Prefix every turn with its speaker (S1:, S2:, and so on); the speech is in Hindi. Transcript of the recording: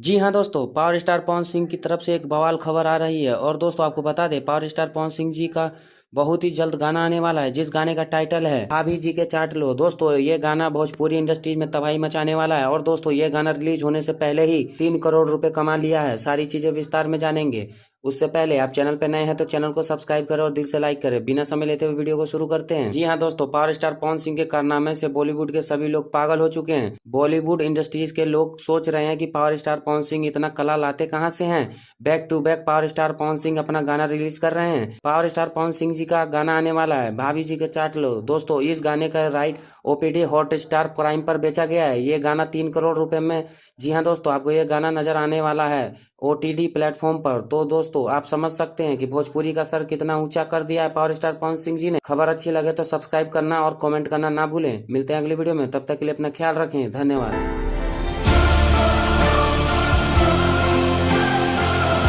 S1: जी हाँ दोस्तों, पावर स्टार पवन सिंह की तरफ से एक बवाल खबर आ रही है। और दोस्तों आपको बता दें, पावर स्टार पवन सिंह जी का बहुत ही जल्द गाना आने वाला है, जिस गाने का टाइटल है भाभी जी के चाट लो। दोस्तों ये गाना भोजपुरी इंडस्ट्री में तबाही मचाने वाला है। और दोस्तों ये गाना रिलीज होने से पहले ही 3 करोड़ रुपए कमा लिया है। सारी चीजें विस्तार में जानेंगे। उससे पहले आप चैनल पे नए हैं तो चैनल को सब्सक्राइब करें और दिल से लाइक करें। बिना समय लेते हुए वीडियो को शुरू करते हैं। जी हाँ दोस्तों, पावर स्टार पवन सिंह के कारनामे से बॉलीवुड के सभी लोग पागल हो चुके हैं। बॉलीवुड इंडस्ट्रीज के लोग सोच रहे हैं कि पावर स्टार पवन सिंह इतना कला लाते कहाँ से हैं। Back to back power star Pawan Singh अपना गाना रिलीज कर रहे हैं। पावर स्टार पवन सिंह जी का गाना आने वाला है, भाभी जी के चाट लो। दोस्तों इस गाने का right OPD hot star prime पर बेचा गया है। ये गाना 3 करोड़ रुपए में, जी हाँ दोस्तों, आपको ये गाना नजर आने वाला है ओटीडी प्लेटफॉर्म पर। तो दोस्तों आप समझ सकते हैं कि भोजपुरी का सर कितना ऊंचा कर दिया है पावर स्टार पवन सिंह जी ने। खबर अच्छी लगे तो सब्सक्राइब करना और कमेंट करना ना भूलें। मिलते हैं अगली वीडियो में, तब तक के लिए अपना ख्याल रखें। धन्यवाद।